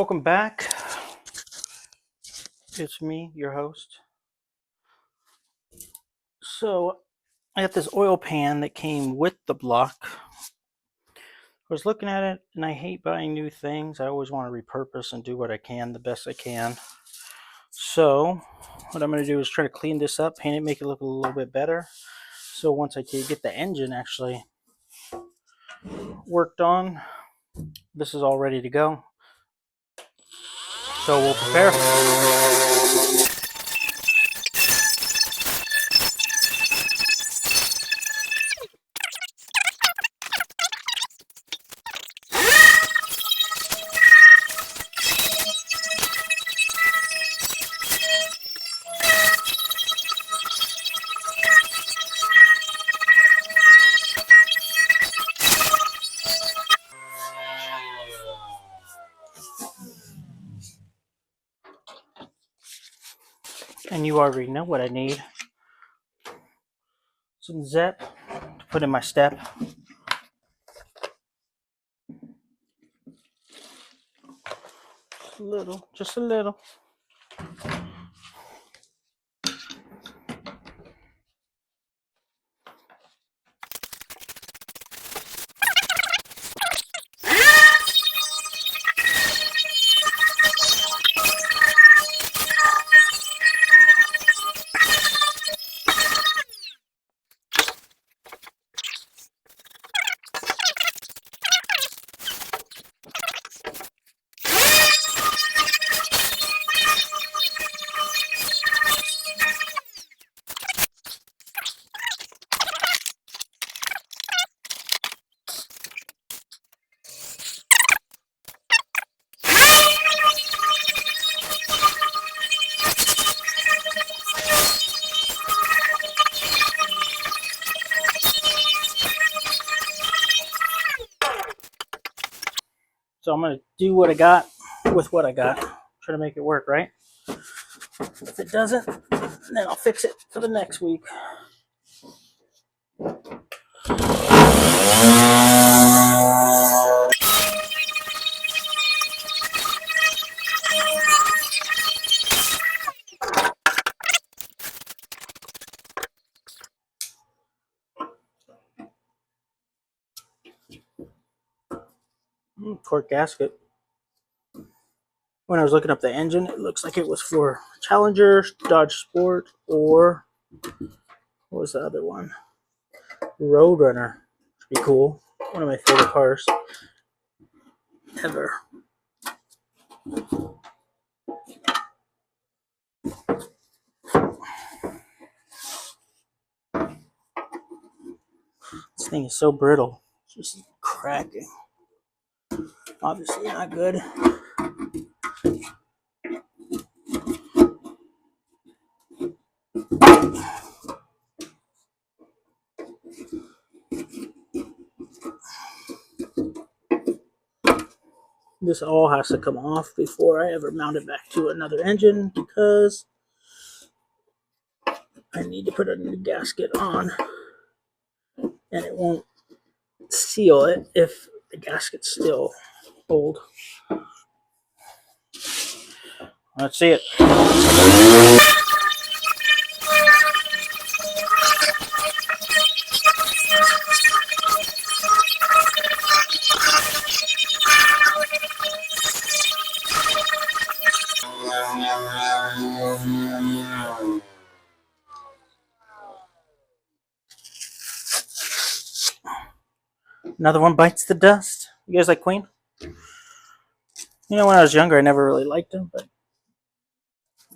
Welcome back. It's me, your host. So I got this oil pan that came with the block. I was looking at it and I hate buying new things. I always want to repurpose and do what I can the best I can. So what I'm going to do is try to clean this up, paint it, make it look a little bit better. So once I can get the engine actually worked on, this is all ready to go. So we'll prepare. And you already know what I need. Some Zep to put in my step. Just a little. So I'm going to do what I got with what I got. Try to make it work, right? If it doesn't, then I'll fix it for the next week. Cork gasket. When I was looking up the engine, it looks like it was for Challenger, Dodge Sport, or what was the other one? Roadrunner. Should be cool. One of my favorite cars ever. This thing is so brittle. It's just cracking. Obviously not good. This all has to come off before I ever mount it back to another engine because I need to put a new gasket on and it won't seal it if the gasket's still old. Let's see it. Another one bites the dust. You guys like Queen? You know, when I was younger, I never really liked him, but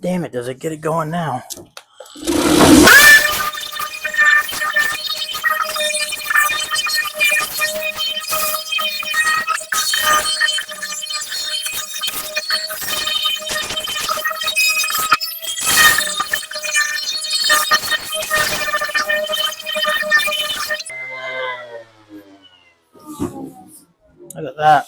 damn it, does it get it going now? Look at that.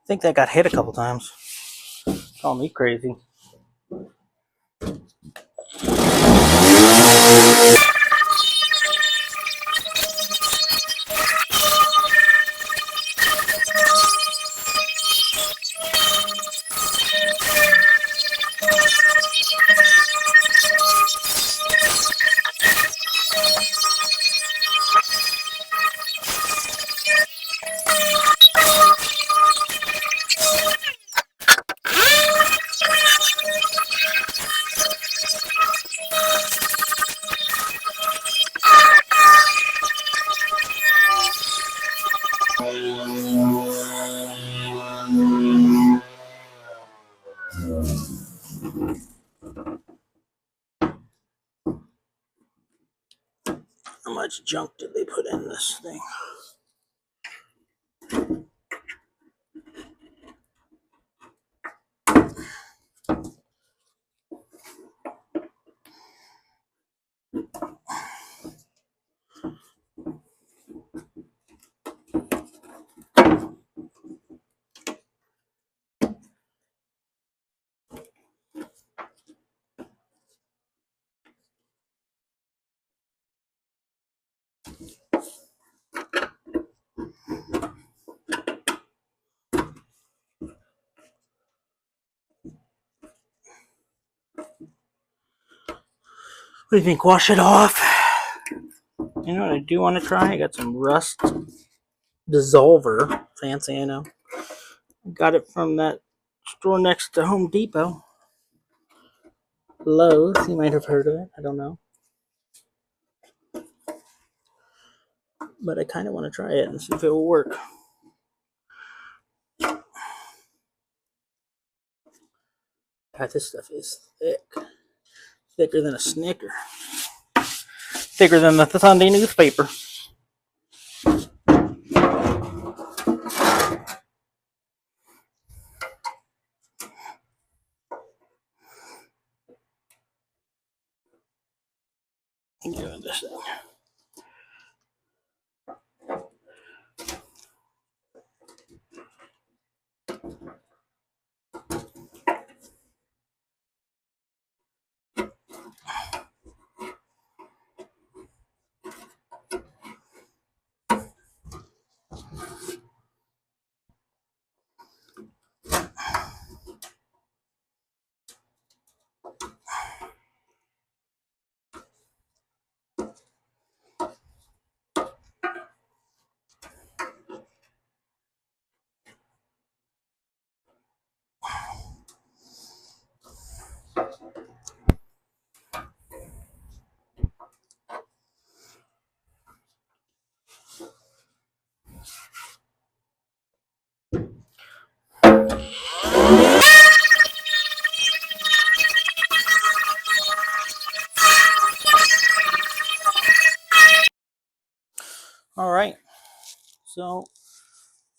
I think that got hit a couple times. Call me crazy. How much junk did they put in this thing? What do you think? Wash it off? You know what I do want to try? I got some rust dissolver. Fancy, I know. Got it from that store next to Home Depot. Lowe's, you might have heard of it. I don't know. But I kind of want to try it and see if it will work. God, this stuff is thick. Thicker than a Snicker. Thicker than the Sunday newspaper. I'm doing this thing. All right. So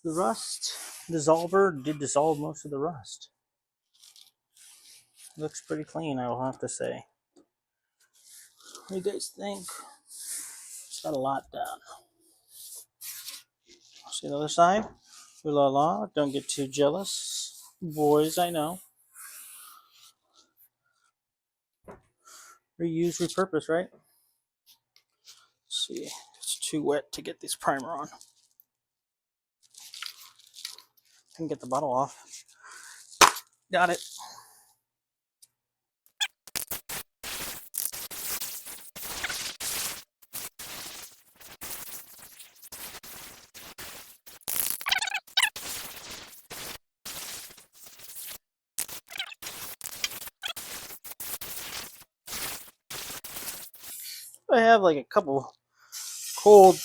the rust dissolver did dissolve most of the rust. Looks pretty clean, I will have to say. What do you guys think? It's got a lot done. See the other side? Ooh la la, don't get too jealous. Boys, I know. Reuse, repurpose, right? Let's see. It's too wet to get this primer on. Can get the bottle off. Got it. I have like a couple cold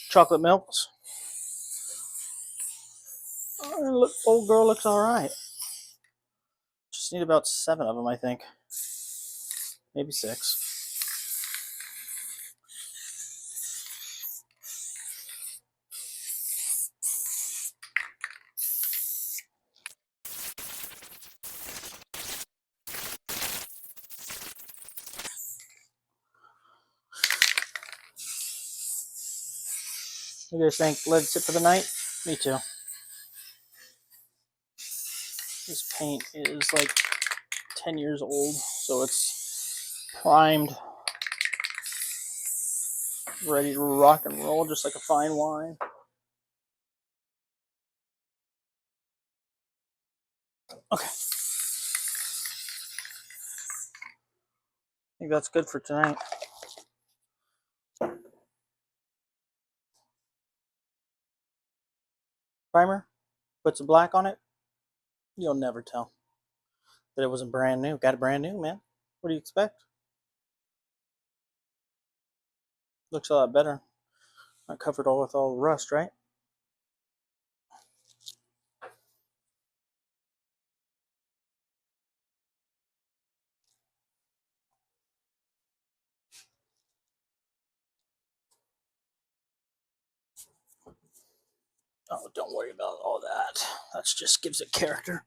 chocolate milks. Oh, look, old girl looks all right. Just need about 7 of them, I think. Maybe 6. You guys think let it sit for the night? Me too. This paint is like 10 years old, so it's primed, ready to rock and roll, just like a fine wine. Okay. I think that's good for tonight. Primer, put some black on it. You'll never tell that it wasn't brand new. Got it brand new, man. What do you expect? Looks a lot better. Not covered all with all rust, right? Oh, don't worry about all that. That just gives it character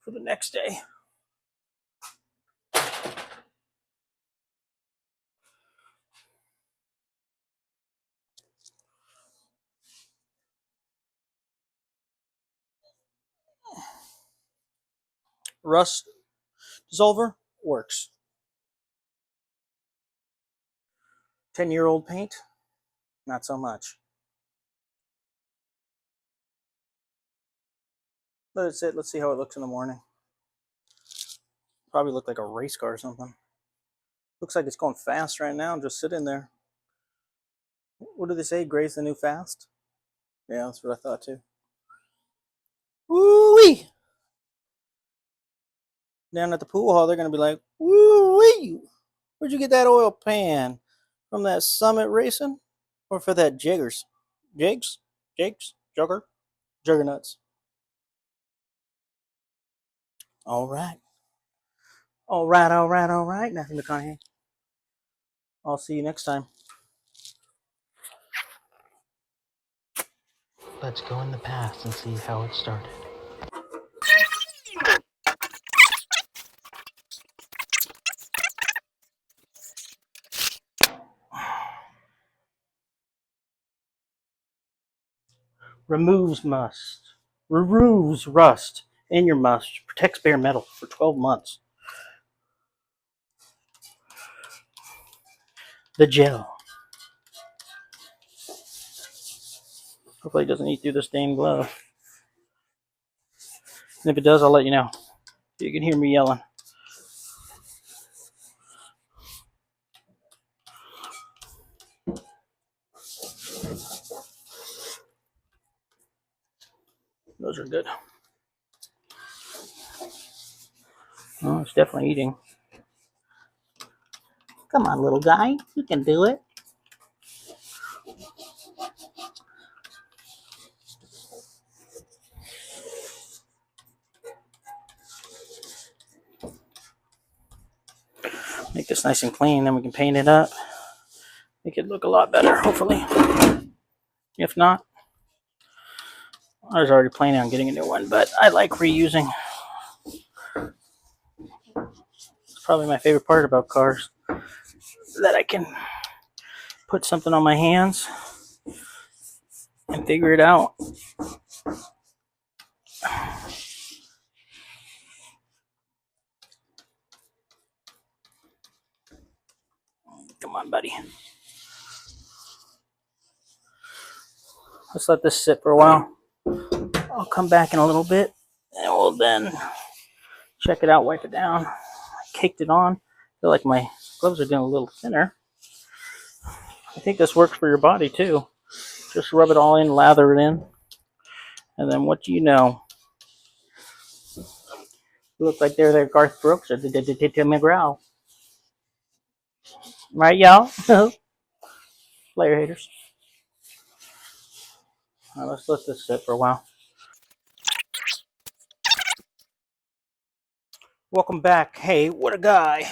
for the next day. Rust dissolver works. 10-year-old paint, not so much. Let's see how it looks in the morning. Probably look like a race car or something. Looks like it's going fast right now. Just sit in there. What do they say? Gray's the new fast? Yeah, that's what I thought too. Woo-wee! Down at the pool hall, they're going to be like, woo-wee! Where'd you get that oil pan? From that Summit Racing? Or for that Jiggers? Jigs? Juggernuts. All right. All right. Nothing McConaughey. I'll see you next time. Let's go in the past and see how it started. Removes rust in your must. Protects bare metal for 12 months. The gel. Hopefully it doesn't eat through the stained glove. And if it does, I'll let you know. You can hear me yelling. Those are good. Oh, it's definitely eating. Come on, little guy. You can do it. Make this nice and clean, then we can paint it up. Make it look a lot better, hopefully. If not, I was already planning on getting a new one, but I like reusing. It's probably my favorite part about cars, that I can put something on my hands and figure it out. Come on, buddy. Let's let this sit for a while. I'll come back in a little bit and we'll then check it out, wipe it down. I caked it on. I feel like my gloves are getting a little thinner. I think this works for your body too. Just rub it all in, lather it in, and then what do you know? You look like they're there Garth Brooks or the McGraw. Right, y'all? Player haters. All right, let's let this sit for a while. Welcome back. Hey, what a guy.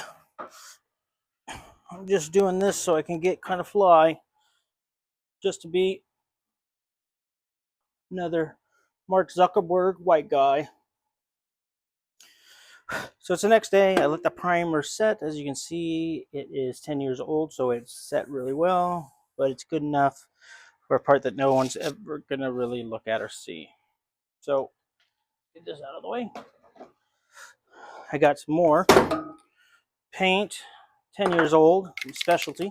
I'm just doing this so I can get kind of fly. Just to be another Mark Zuckerberg white guy. So it's the next day. I let the primer set. As you can see, it is 10 years old, so it's set really well, but it's good enough for a part that no one's ever going to really look at or see. So get this out of the way. I got some more paint, 10 years old, from Specialty.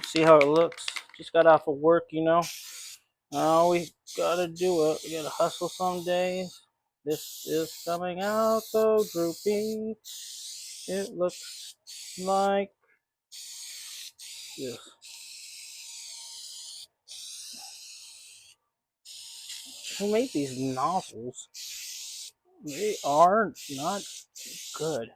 See how it looks. Just got off of work, you know. Oh, we gotta do it. We gotta hustle some days. This is coming out so droopy. It looks like this. Who made these nozzles? They are not good.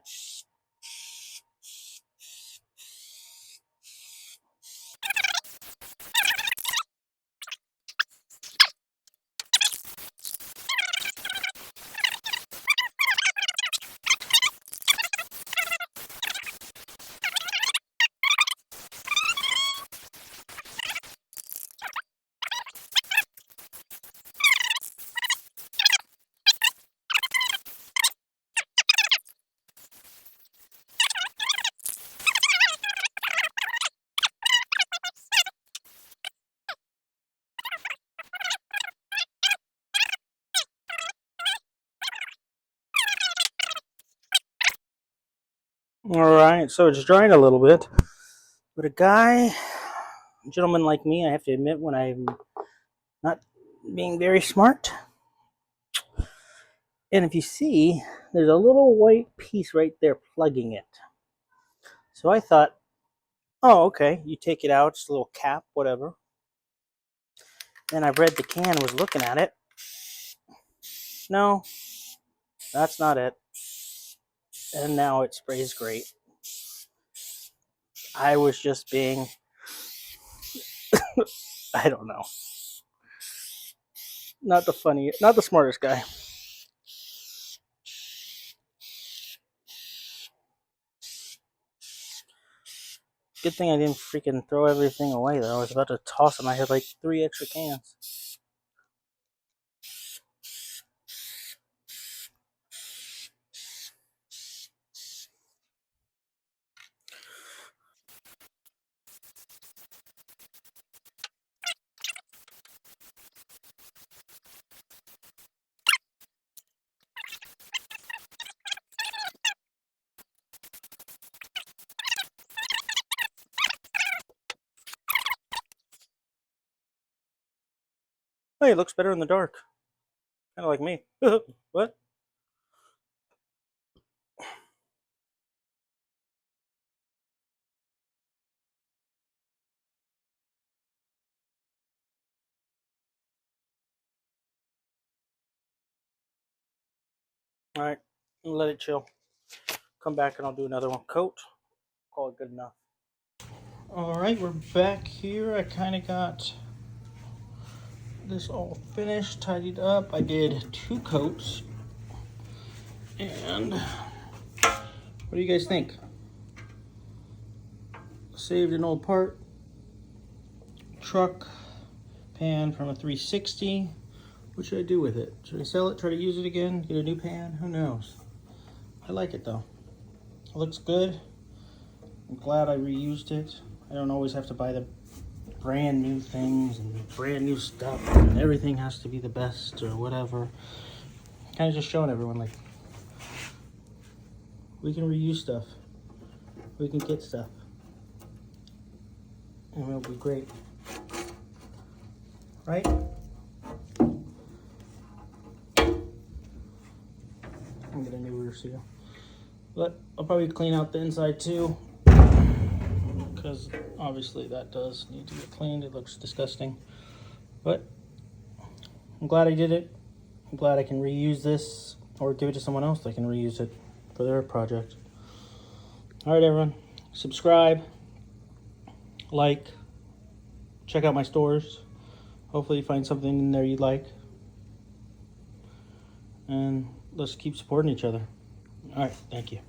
Alright, so it's drying a little bit. But a gentleman like me, I have to admit when I'm not being very smart. And if you see, there's a little white piece right there plugging it. So I thought, oh, okay, you take it out, it's a little cap, whatever. Then I read the can, was looking at it. No, that's not it. And now it sprays great. I was just being, I don't know, not the smartest guy. Good thing I didn't freaking throw everything away though. I was about to toss them. I had like 3 extra cans. Hey, it looks better in the dark. Kind of like me. What? Alright, let it chill. Come back and I'll do another one. Coat. Call it good enough. Alright, we're back here. I kind of got this all finished, tidied up. I did 2 coats. And what do you guys think? Saved an old part. Truck pan from a 360. What should I do with it? Should I sell it, try to use it again, get a new pan? Who knows? I like it though. It looks good. I'm glad I reused it. I don't always have to buy the brand new things and brand new stuff and everything has to be the best or whatever. Kind of just showing everyone like we can reuse stuff. We can get stuff. And it'll be great. Right? I'm gonna get a new rear seal. But I'll probably clean out the inside too, because obviously that does need to get cleaned. It looks disgusting. But I'm glad I did it. I'm glad I can reuse this or give it to someone else that can reuse it for their project. All right, everyone. Subscribe, like, check out my stores. Hopefully you find something in there you'd like. And let's keep supporting each other. All right, thank you.